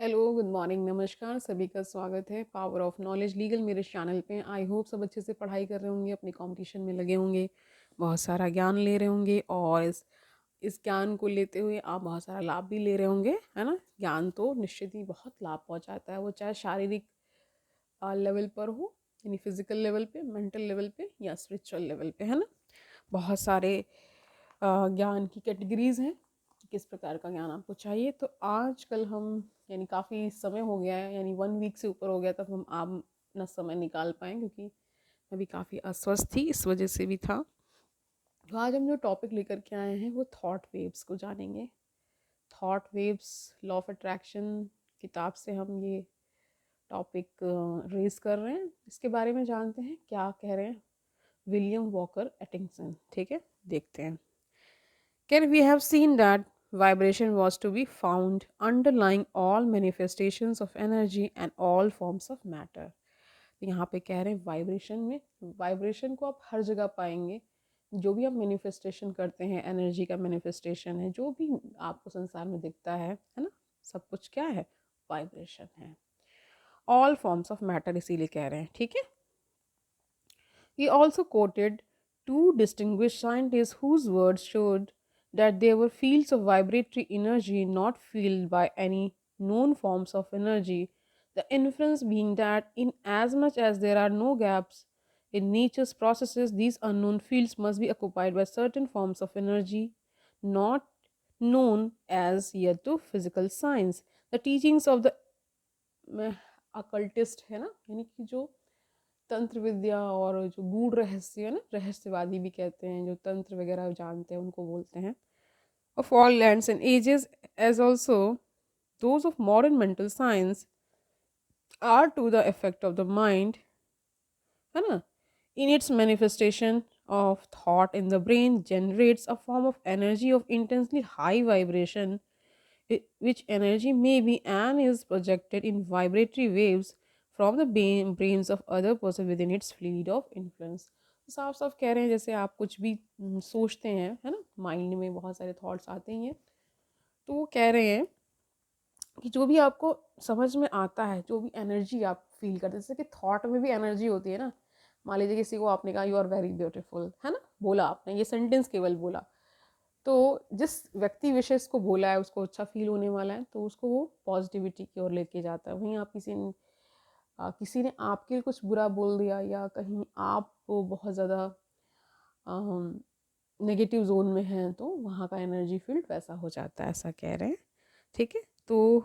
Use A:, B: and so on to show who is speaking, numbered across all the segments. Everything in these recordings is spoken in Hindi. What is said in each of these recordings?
A: हेलो, गुड मॉर्निंग, नमस्कार, सभी का स्वागत है पावर ऑफ नॉलेज लीगल मेरे चैनल पे। आई होप सब अच्छे से पढ़ाई कर रहे होंगे, अपने कंपटीशन में लगे होंगे, बहुत सारा ज्ञान ले रहे होंगे और इस ज्ञान को लेते हुए आप बहुत सारा लाभ भी ले रहे होंगे, है ना। ज्ञान तो निश्चित ही बहुत लाभ पहुंचाता है, वो चाहे शारीरिक लेवल पर हो, यानी फिजिकल लेवल पे, मेंटल लेवल पे या स्पिरिचुअल लेवल पे, है ना। बहुत सारे ज्ञान की कैटेगरीज हैं, किस प्रकार का ज्ञान आपको चाहिए। तो आजकल हम, यानी काफ़ी समय हो गया है, यानी 1 वीक से ऊपर हो गया, तब हम आप अपना समय निकाल पाएँ, क्योंकि मैं भी काफ़ी अस्वस्थ थी, इस वजह से भी था। तो आज हम जो टॉपिक लेकर के आए हैं वो थॉट वेव्स को जानेंगे। Thought waves, law of attraction किताब से हम ये टॉपिक रेज कर रहे हैं। इसके बारे में जानते हैं क्या कह रहे हैं विलियम वॉकर एटिंगसन। ठीक है, देखते हैं। Can we have seen that vibration was to be found underlying all manifestations of energy and all forms of matter. तो यहाँ पे कह रहे हैं वाइब्रेशन में, वाइब्रेशन को आप हर जगह पाएंगे। जो भी आप मैनिफेस्टेशन करते हैं, एनर्जी का मैनिफेस्टेशन है, जो भी आपको संसार में दिखता है ना, सब कुछ क्या है, वाइब्रेशन है। ऑल फॉर्म्स ऑफ मैटर इसीलिए कह रहे हैं, ठीक है। He also quoted two distinguished scientists whose words showed that there were fields of vibratory energy not filled by any known forms of energy. The inference being that, in as much as there are no gaps in nature's processes, these unknown fields must be occupied by certain forms of energy not known as yet to physical science. The teachings of the occultist है ना, यानी कि जो तंत्र विद्या और जो गूढ़ रहस्य है ना, रहस्यवादी भी कहते हैं, जो तंत्र वगैरह जानते हैं उनको बोलते हैं, of all lands and ages, as also those of modern mental science, are to the effect of the mind, है ना, in its manifestation of thought in the brain generates a form of energy of intensely high vibration, which energy may be and is projected in vibratory waves from the brains of other person within its field of influence. साफ साफ कह रहे हैं, जैसे आप कुछ भी सोचते हैं, है ना, माइंड में बहुत सारे थॉट्स आते ही हैं, तो वो कह रहे हैं कि जो भी आपको समझ में आता है, जो भी एनर्जी आप फील करते हैं, जैसे कि थॉट में भी एनर्जी होती है ना। मान लीजिए किसी को आपने कहा यू आर वेरी ब्यूटीफुल, है ना, बोला आपने, ये सेंटेंस केवल बोला, तो जिस व्यक्ति विशेष को बोला है उसको अच्छा फील होने वाला है, तो उसको वो पॉजिटिविटी की ओर लेके जाता है। वहीं आप किसी ने आपके लिए कुछ बुरा बोल दिया, या कहीं आप वो बहुत ज़्यादा नेगेटिव जोन में हैं, तो वहाँ का एनर्जी फील्ड वैसा हो जाता है, ऐसा कह रहे हैं, ठीक है। तो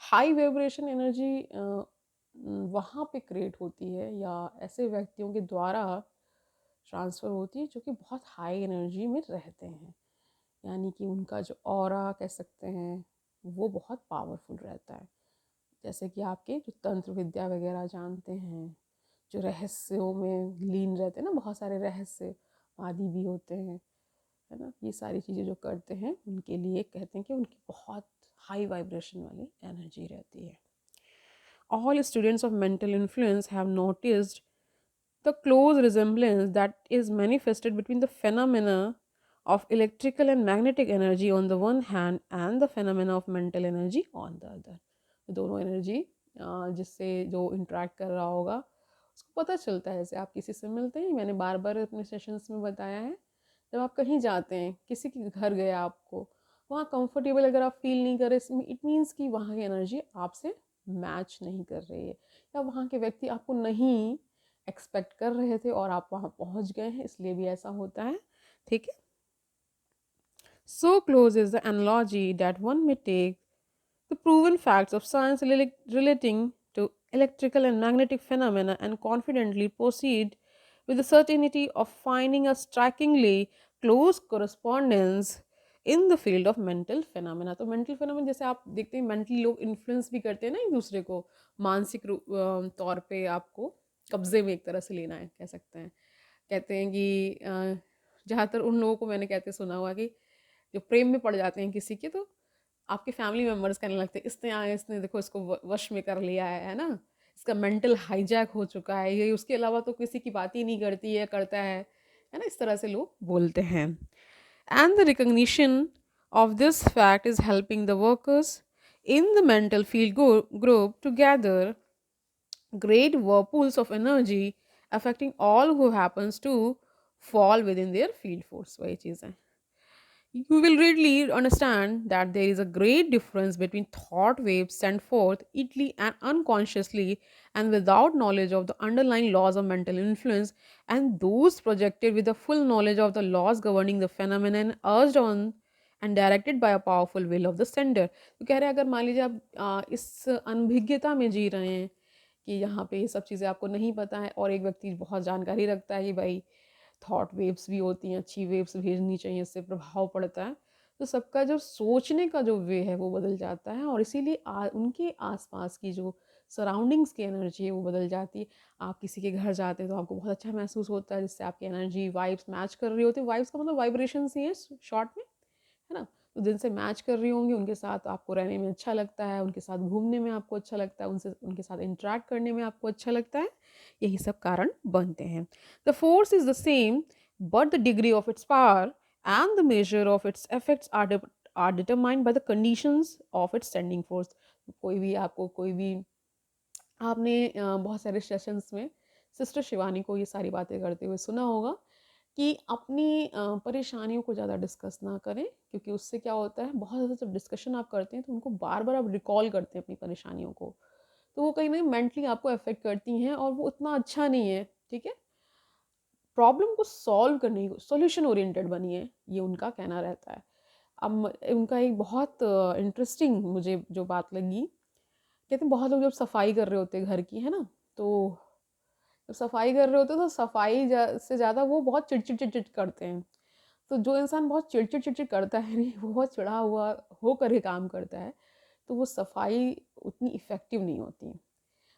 A: हाई वाइब्रेशन एनर्जी वहाँ पे क्रिएट होती है, या ऐसे व्यक्तियों के द्वारा ट्रांसफ़र होती है जो कि बहुत हाई एनर्जी में रहते हैं, यानी कि उनका जो ऑरा कह सकते हैं वो बहुत पावरफुल रहता है। जैसे कि आपके जो तंत्र विद्या वगैरह जानते हैं, जो रहस्यों में लीन रहते हैं ना, बहुत सारे रहस्यवादी भी होते हैं, है ना, ये सारी चीज़ें जो करते हैं उनके लिए कहते हैं कि उनकी बहुत हाई वाइब्रेशन वाली एनर्जी रहती है। All students of mental influence have noticed the close resemblance that is manifested between the phenomena of electrical and magnetic energy on the one hand and the phenomena of mental energy on the other. दोनों एनर्जी जिससे जो इंटरेक्ट कर रहा होगा उसको पता चलता है। जैसे आप किसी से मिलते हैं, मैंने बार बार अपने सेशंस में बताया है, जब आप कहीं जाते हैं, किसी के घर गए, आपको वहाँ कंफर्टेबल अगर आप फील नहीं कर रहे, इट मीन्स कि वहाँ की एनर्जी आपसे मैच नहीं कर रही है, या वहाँ के व्यक्ति आपको नहीं एक्सपेक्ट कर रहे थे और आप वहाँ पहुँच गए हैं, इसलिए भी ऐसा होता है, ठीक है। So close is the analogy that one may take the proven facts of science relating to electrical and magnetic phenomena and confidently proceed with the certainty of finding a strikingly close correspondence in the field of mental phenomena. तो mental phenomena जैसे आप देखते हैं, mentally लोग influence भी करते हैं ना एक दूसरे को, मानसिक तौर पे आपको कब्जे में एक तरह से लेना है, कह सकते हैं। कहते हैं कि ज़्यादातर उन लोगों को मैंने कहते सुना हुआ कि जो प्रेम में पड़ जाते हैं किसी के, तो आपके फैमिली मेम्बर्स कहने लगते हैं इसने आए, इसने देखो इसको वश में कर लिया है ना, इसका मेंटल हाईजैक हो चुका है, ये उसके अलावा तो किसी की बात ही नहीं करती है, करता है ना, इस तरह से लोग बोलते हैं। And the recognition of this fact is helping the workers in the mental field group to gather great whirlpools of energy affecting all who happens to fall within their field force. वही चीज़ है. You will readily understand that there is a great difference between thought waves sent forth idly and unconsciously and without knowledge of the underlying laws of mental influence, and those projected with the full knowledge of the laws governing the phenomenon urged on and directed by a powerful will of the sender. तो कह रहे हैं अगर मान लीजिए आप इस अनभिज्ञता में जी रहे हैं कि यहाँ पे ये सब चीज़ें आपको नहीं पता है और एक व्यक्ति बहुत जानकारी रखता है कि भाई थॉट वेव्स भी होती हैं, अच्छी वेव्स भेजनी चाहिए, इससे प्रभाव पड़ता है, तो सबका जो सोचने का जो वे है वो बदल जाता है और इसीलिए उनके आसपास की जो सराउंडिंग्स की एनर्जी है वो बदल जाती है. आप किसी के घर जाते हैं तो आपको बहुत अच्छा महसूस होता है जिससे आपकी एनर्जी वाइब्स मैच कर रही होती है. वाइब्स का मतलब वाइब्रेशंस ही है शॉर्ट में, है ना. तो जिनसे मैच कर रही होंगी उनके साथ आपको रहने में अच्छा लगता है, उनके साथ घूमने में आपको अच्छा लगता है, उनसे उनके साथ इंटरेक्ट करने में आपको अच्छा लगता है. यही सब कारण बनते हैं. The force is the same but the degree of its power and the measure of its effects are determined by the conditions of its sending force. कोई भी आपने बहुत सारे सेशंस में सिस्टर शिवानी को ये सारी बातें करते हुए सुना होगा कि अपनी परेशानियों को ज़्यादा डिस्कस ना करें, क्योंकि उससे क्या होता है बहुत ज़्यादा जब डिस्कशन आप करते हैं तो उनको बार बार आप रिकॉल करते हैं अपनी परेशानियों को, तो वो कहीं ना कहीं मेंटली आपको अफेक्ट करती हैं और वो उतना अच्छा नहीं है. ठीक है, प्रॉब्लम को सॉल्व करने की सोल्यूशन ओरिएंटेड बनिए, ये उनका कहना रहता है. अब उनका एक बहुत इंटरेस्टिंग मुझे जो बात लगी, कहते हैं बहुत लोग जब सफाई कर रहे होते हैं घर की, है ना, तो जब सफाई कर रहे होते हैं तो से ज़्यादा वो बहुत चिड़चिड़ चिड़चिड़ करते हैं. तो जो इंसान बहुत चिड़चिड़ चिड़चिड़ करता है नहीं, वो बहुत चिढ़ा हुआ हो कर के काम करता है, तो वो सफाई उतनी इफ़ेक्टिव नहीं होती.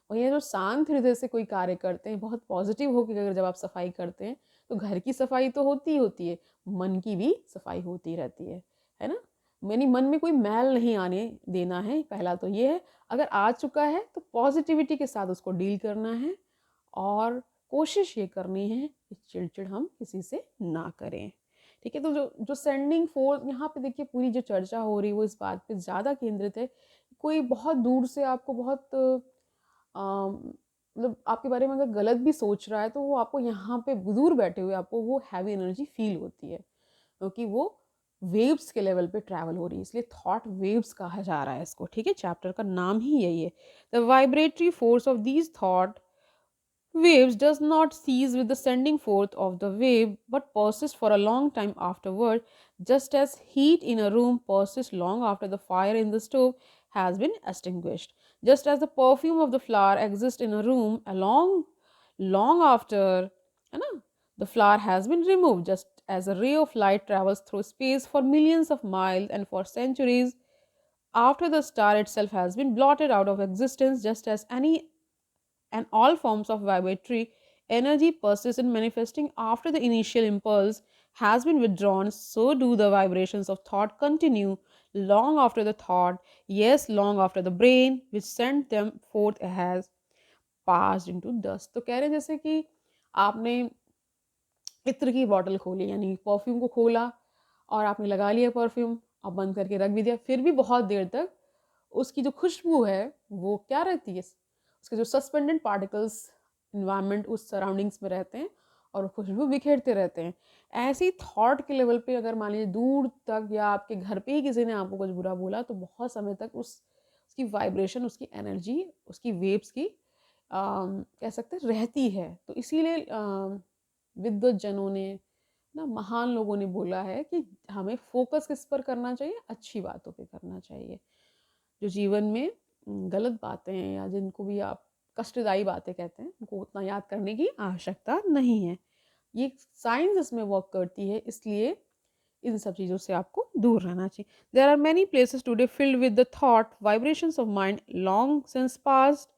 A: और ये जो शांत हृदय से कोई कार्य करते हैं, बहुत पॉजिटिव होकर अगर जब आप सफाई करते हैं, तो घर की सफाई तो होती ही होती है, मन की भी सफाई होती रहती है ना. मैंने मन में कोई मैल नहीं आने देना है, पहला तो ये है. अगर आ चुका है तो पॉजिटिविटी के साथ उसको डील करना है और कोशिश ये करनी है कि चिड़चिड़ हम किसी से ना करें. ठीक है, तो जो जो सेंडिंग फोर्स यहाँ पे देखिए, पूरी जो चर्चा हो रही है वो इस बात पे ज़्यादा केंद्रित है. कोई बहुत दूर से आपको बहुत मतलब आपके बारे में अगर गलत भी सोच रहा है तो वो आपको यहाँ पे दूर बैठे हुए आपको वो हैवी एनर्जी फील होती है, क्योंकि वो वेव्स के लेवल पे ट्रैवल हो रही है, इसलिए थॉट वेव्स कहा जा रहा है इसको. ठीक है, चैप्टर का नाम ही यही है. The vibratory force of these thought waves does not cease with the sending forth of the wave but persists for a long time afterward, just as heat in a room persists long after the fire in the stove has been extinguished, just as the perfume of the flower exists in a room long after the flower has been removed, just as a ray of light travels through space for millions of miles and for centuries after the star itself has been blotted out of existence, just as any and all forms of vibratory energy persist in manifesting after the initial impulse has been withdrawn, so do the vibrations of thought continue long after the thought, yes, long after the brain which sent them forth has passed into dust. तो कह रहे हैं जैसे कि आपने इत्र की बॉटल खोली, यानी परफ्यूम को खोला और आपने लगा लिया परफ्यूम, अब बंद करके रख भी दिया, फिर भी बहुत देर तक उसकी जो खुशबू है वो क्या रहती है, उसके जो सस्पेंडेड पार्टिकल्स इन्वायरमेंट उस सराउंडिंग्स में रहते हैं और वो खुशबू बिखेरते रहते हैं. ऐसे ही थॉट के लेवल पे अगर मान लीजिए दूर तक या आपके घर पे ही किसी ने आपको कुछ बुरा बोला तो बहुत समय तक उसकी वाइब्रेशन, उसकी एनर्जी, उसकी वेव्स की कह सकते हैं रहती है. तो इसीलिए विद्वजनों ने ना, महान लोगों ने बोला है कि हमें फोकस किस पर करना चाहिए, अच्छी बातों पे करना चाहिए. जो जीवन में गलत बातें हैं या जिनको भी आप कष्टदायी बातें कहते हैं, उनको उतना याद करने की आवश्यकता नहीं है. ये साइंस इसमें वर्क करती है, इसलिए इन सब चीज़ों से आपको दूर रहना चाहिए. There are many places today filled with the thought vibrations of mind long since past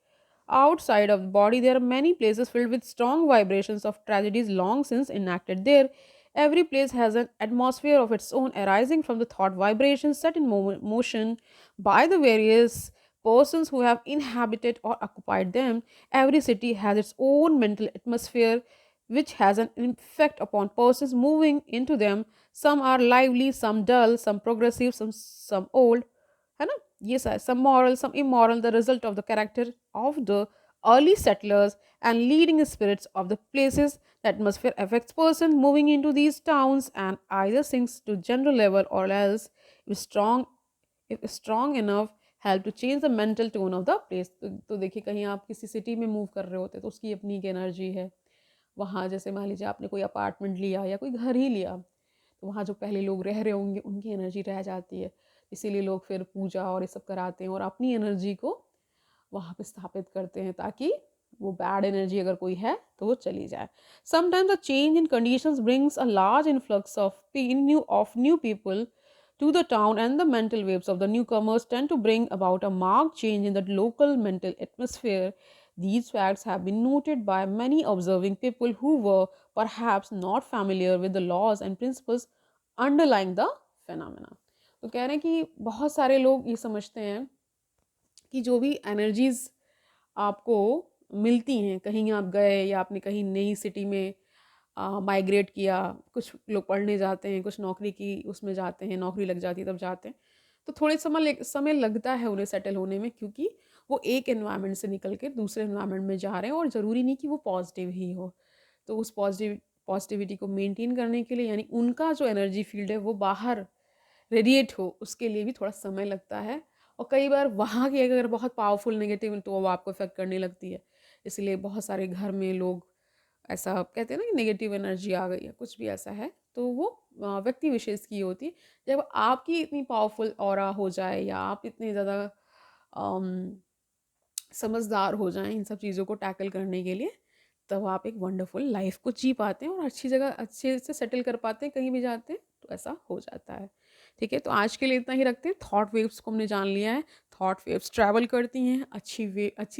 A: outside of the body. There are many places filled with strong vibrations of tragedies long since enacted there. Every place has an atmosphere of its own arising from the thought vibrations set in motion by the various persons who have inhabited or occupied them. Every city has its own mental atmosphere which has an effect upon persons moving into them. Some are lively, some dull, some progressive, some old, है ना. ये some moral, some immoral, the result of the character of the early settlers and leading spirits of the places. The atmosphere affects person moving into these towns and either sinks to general level or else if strong, if strong enough help to change the mental tone of the place. तो देखिए कहीं आप किसी सिटी में मूव कर रहे होते हैं तो उसकी अपनी एक एनर्जी है। वहाँ जैसे मान लीजिए आपने कोई अपार्टमेंट लिया या कोई घर ही लिया, तो वहाँ जो पहले लोग रह रहे होंगे उनकी एनर्जी रह जाती है, इसीलिए लोग फिर पूजा और ये सब कराते हैं और अपनी एनर्जी को वहाँ पे स्थापित करते हैं ताकि वो बैड एनर्जी अगर कोई है तो वो चली जाए। Sometimes a change in conditions brings a large influx of new people to the town, and the mental waves of the newcomers tend to bring about a marked change in the local mental atmosphere. These facts have been noted by many observing people who were perhaps not familiar with the laws and principles underlying the phenomena. तो कह रहे हैं कि बहुत सारे लोग ये समझते हैं कि जो भी एनर्जीज आपको मिलती हैं, कहीं आप गए या आपने कहीं नई सिटी में माइग्रेट किया, कुछ लोग पढ़ने जाते हैं, कुछ नौकरी की उसमें जाते हैं, नौकरी लग जाती है तब जाते हैं, तो थोड़े समय लगता है उन्हें सेटल होने में, क्योंकि वो एक एनवायरनमेंट से निकल के दूसरे एनवायरनमेंट में जा रहे हैं और ज़रूरी नहीं कि वो पॉजिटिव ही हो। तो उस पॉजिटिविटी को मेंटेन करने के लिए, यानी उनका जो एनर्जी फील्ड है वो बाहर रेडिएट हो, उसके लिए भी थोड़ा समय लगता है। और कई बार वहाँ की अगर बहुत पावरफुल नेगेटिव तो वो आपको इफेक्ट करने लगती है। इसलिए बहुत सारे घर में लोग ऐसा कहते हैं ना कि नेगेटिव एनर्जी आ गई है, कुछ भी ऐसा है, तो वो व्यक्ति विशेष की होती है। जब आपकी इतनी पावरफुल ऑरा हो जाए या आप इतने ज़्यादा समझदार हो जाएं इन सब चीज़ों को टैकल करने के लिए, तब आप एक वंडरफुल लाइफ को जी पाते हैं और अच्छी जगह अच्छे से सेटल कर पाते हैं, कहीं भी जाते हैं तो ऐसा हो जाता है। ठीक है, तो आज के लिए इतना ही रखते हैं। थॉट वेव्स को हमने जान लिया है, थॉट वेव्स ट्रैवल करती हैं, अच्छी,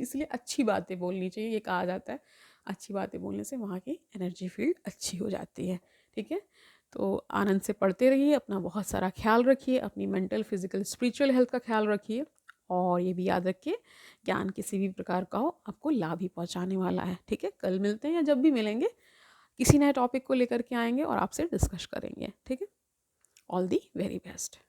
A: इसलिए अच्छी बातें बोलनी चाहिए, ये कहा जाता है। अच्छी बातें बोलने से वहाँ की एनर्जी फील्ड अच्छी हो जाती है। ठीक है, तो आनंद से पढ़ते रहिए, अपना बहुत सारा ख्याल रखिए, अपनी मेंटल, फिजिकल, स्पिरिचुअल हेल्थ का ख्याल रखिए, और ये भी याद रखिए ज्ञान किसी भी प्रकार का हो आपको लाभ ही पहुंचाने वाला है। ठीक है, कल मिलते हैं या जब भी मिलेंगे किसी नए टॉपिक को लेकर के आएंगे और आपसे डिस्कस करेंगे। ठीक है, ऑल दी वेरी बेस्ट।